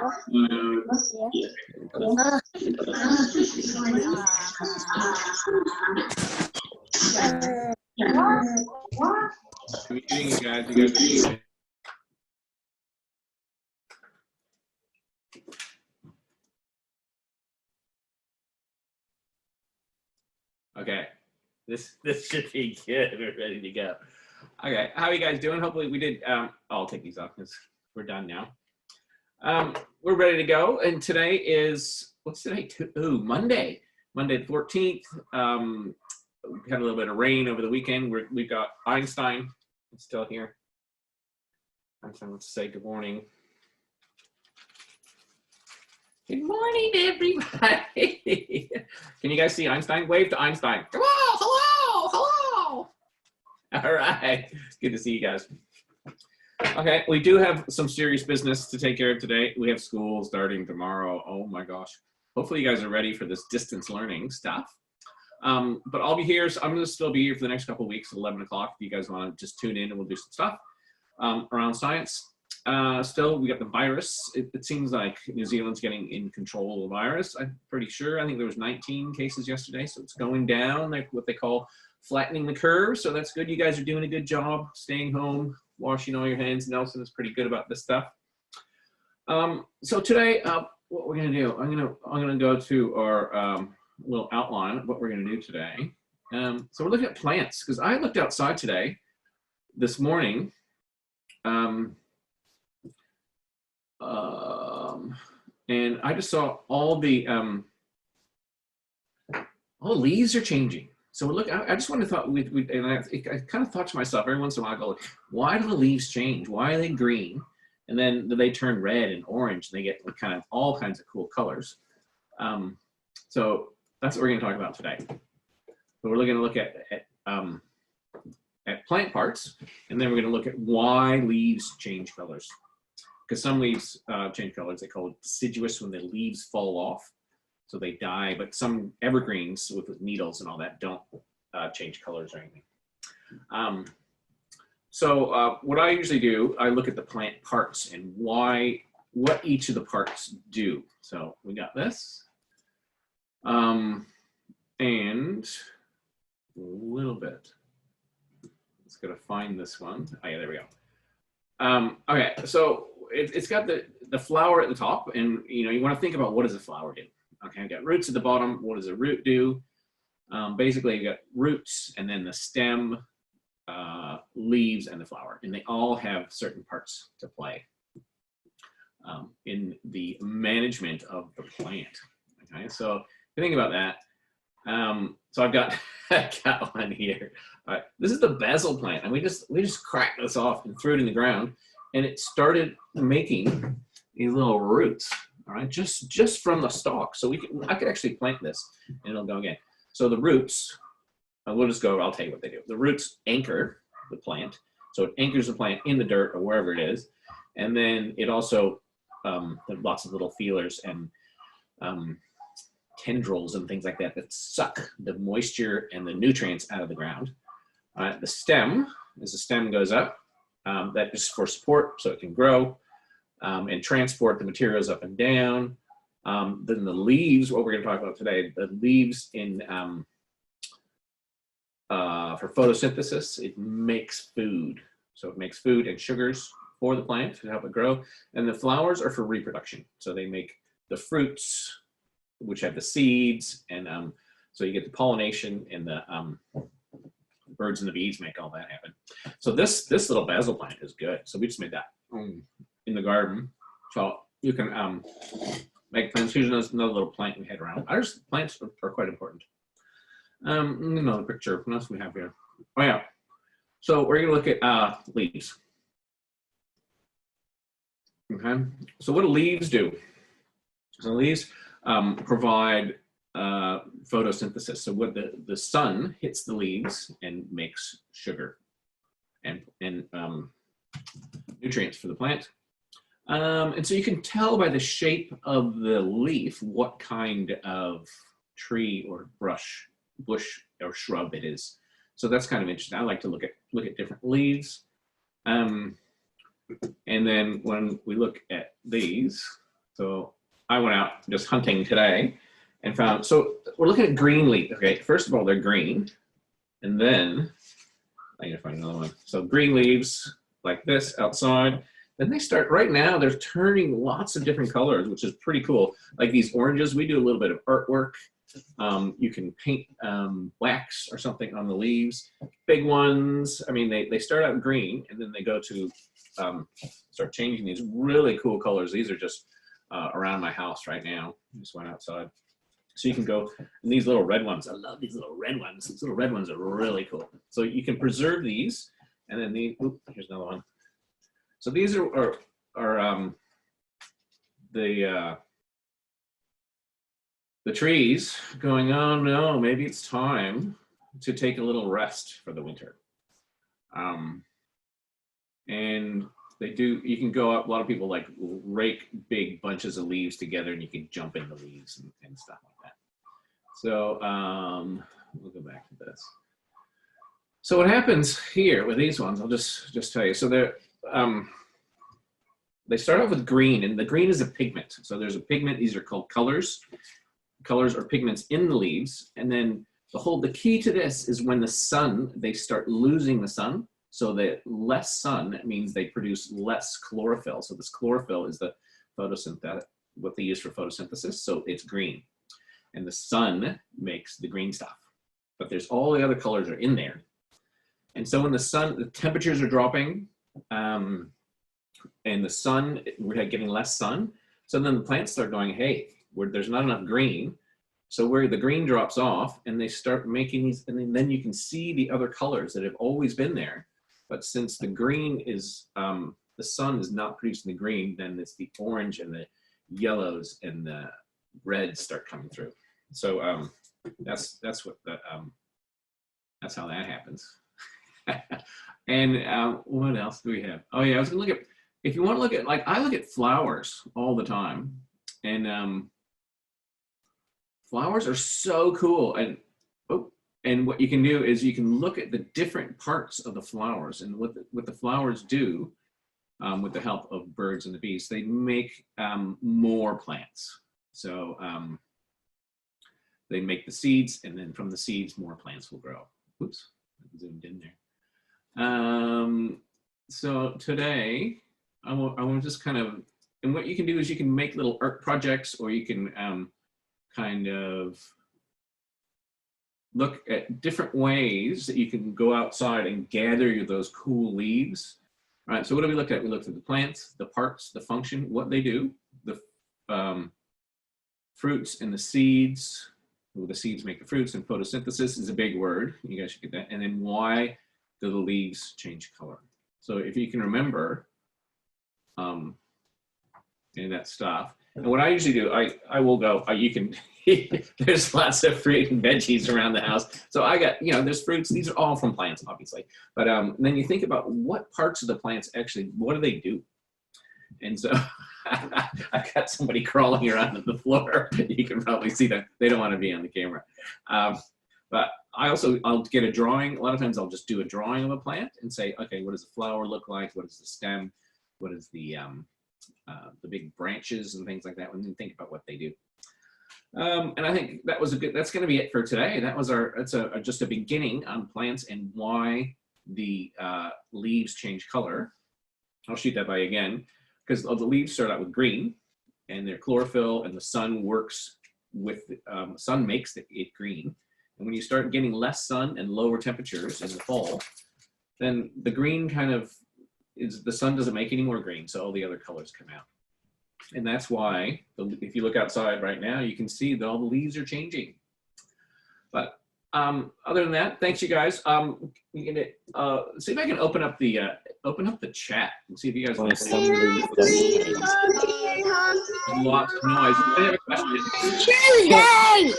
Muting you guys. You guys are muted. Okay, this should be good. We're ready to go. Okay, how are you guys doing? Hopefully we did. I'll take these off because we're done now. We're ready to go, and today is, what's today? Ooh, Monday the 14th. We had a little bit of rain over the weekend. We've got Einstein still here. Einstein, let's say good morning. Good morning, everybody. Can you guys see Einstein? Wave to Einstein. Hello, hello. All right, it's good to see you guys. Okay, we do have some serious business to take care of today. We have school starting tomorrow. Oh my gosh. Hopefully you guys are ready for this distance learning stuff. But I'll be here, so I'm gonna still be here for the next couple of weeks at 11 o'clock. If you guys wanna just tune in and we'll do some stuff around science. Still, we got the virus. It seems like New Zealand's getting in control of the virus. I'm pretty sure. I think there was 19 cases yesterday, so it's going down, like what they call flattening the curve. So that's good. You guys are doing a good job staying home, washing all your hands. Nelson is pretty good about this stuff. So today, what we're gonna do, I'm gonna go to our little outline of what we're gonna do today. So we're looking at plants, because I looked outside today, this morning, and I just saw all the leaves are changing. So look, I just want to thought and I kind of thought to myself every once in a while, I go, why do the leaves change? Why are they green? And then they turn red and orange, and they get kind of all kinds of cool colors. So that's what we're going to talk about today. So we're going to look at plant parts, and then we're going to look at why leaves change colors. Because some leaves change colors. They call it deciduous when the leaves fall off, so they die. But some evergreens with needles and all that don't change colors or anything. So what I usually do, I look at the plant parts and what each of the parts do. So we got this, and a little bit. Let's go to find this one. Oh yeah, there we go. Okay, so it's got the flower at the top, and you want to think about what does a flower do. Okay, I got roots at the bottom. What does a root do? Basically, you got roots, and then the stem, leaves, and the flower, and they all have certain parts to play in the management of the plant. Okay, so if you think about that, so I've got one here. All right, this is the basil plant, and we just cracked this off and threw it in the ground, and it started making these little roots. All right, just from the stalk. So I could actually plant this, and it'll go again. So the roots, we'll just go. I'll tell you what they do. The roots anchor the plant, so it anchors the plant in the dirt or wherever it is, and then it also lots of little feelers and tendrils and things like that suck the moisture and the nutrients out of the ground. The stem, as the stem goes up, that is for support, so it can grow and transport the materials up and down. Then the leaves, what we're going to talk about today, the leaves for photosynthesis, it makes food. So it makes food and sugars for the plant to help it grow. And the flowers are for reproduction. So they make the fruits, which have the seeds, and so you get the pollination, and the birds and the bees make all that happen. So this little basil plant is good. So we just made that in the garden. So you can make plants. Here's another little plant we had around. Our plants are quite important. Another picture. What else do we have here? Oh yeah. So we're gonna look at leaves. Okay. So what do leaves do? So leaves provide photosynthesis. So what the sun hits the leaves and makes sugar and nutrients for the plant. And so you can tell by the shape of the leaf what kind of tree or bush or shrub it is. So that's kind of interesting. I like to look at different leaves. And then when we look at these, So I went out just hunting today and found, so we're looking at green leaves. Okay, first of all, they're green. And then, I need to find another one. So green leaves like this outside. Then they start, right now, they're turning lots of different colors, which is pretty cool. Like these oranges, we do a little bit of artwork. You can paint wax or something on the leaves. Big ones, I mean, they start out green and then they go to start changing these really cool colors. These are just around my house right now. I just went outside. So you can go, and these little red ones, I love these little red ones. These little red ones are really cool. So you can preserve these, and then the, here's another one. So these are the trees going, oh no, maybe it's time to take a little rest for the winter. And they do, you can go up, a lot of people like rake big bunches of leaves together and you can jump in the leaves and stuff like that. So we'll go back to this. So what happens here with these ones, I'll just tell you. So they're, they start off with green, and the green is a pigment. So there's a pigment, these are called colors. Colors or pigments in the leaves. And then the key to this is when the sun, they start losing the sun. So that less sun means they produce less chlorophyll. So this chlorophyll is the photosynthetic, what they use for photosynthesis. So it's green. And the sun makes the green stuff. But there's all the other colors are in there. And so when the sun, the temperatures are dropping, and the sun, we're getting less sun. So then the plants start going, hey, there's not enough green. So where the green drops off and they start making these, and then you can see the other colors that have always been there. But since the green is, the sun is not producing the green, then it's the orange and the yellows and the reds start coming through. So that's what the, that's how that happens. And what else do we have? Oh yeah, I was gonna look at, if you want to look at, like, I look at flowers all the time, and flowers are so cool. And what you can do is you can look at the different parts of the flowers and what the flowers do with the help of birds and the bees. They make more plants. So they make the seeds, and then from the seeds, more plants will grow. Oops, I zoomed in there. So today, I want to just kind of, and what you can do is you can make little art projects, or you can kind of look at different ways that you can go outside and gather those cool leaves. All right, so what do we look at? We looked at the plants, the parts, the function, what they do, the fruits and the seeds. Well, the seeds make the fruits, and photosynthesis is a big word. You guys should get that. And then why do the leaves change color? So if you can remember and that stuff. And what I usually do, I will go, you can, there's lots of fruit and veggies around the house. So I got, you know, there's fruits, these are all from plants, obviously. But then you think about what parts of the plants actually, what do they do? And so I've got somebody crawling around on the floor. You can probably see that. They don't want to be on the camera. But I'll get a drawing. A lot of times I'll just do a drawing of a plant and say, okay, what does the flower look like? What is the stem? What is the big branches and things like that, and then think about what they do. And I think that was that's going to be it for today. That was just a beginning on plants and why the leaves change color. I'll shoot that by again, because the leaves start out with green, and their chlorophyll, and the sun works with, sun makes it green. And when you start getting less sun and lower temperatures in the fall, then the green kind of the sun doesn't make any more green, so all the other colors come out. And that's why, if you look outside right now, you can see that all the leaves are changing. But other than that, thanks you guys. See if I can open up the chat and see if you guys want to say lots of noise. I have a question. Tuesday!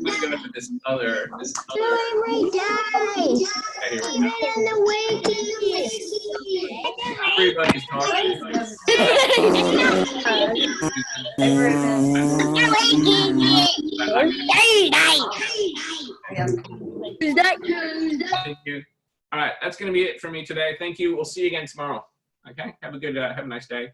Let's go to this other. Everybody's talking. Thank you. All right, that's going to be it for me today. Thank you. We'll see you again tomorrow. Okay, have a nice day.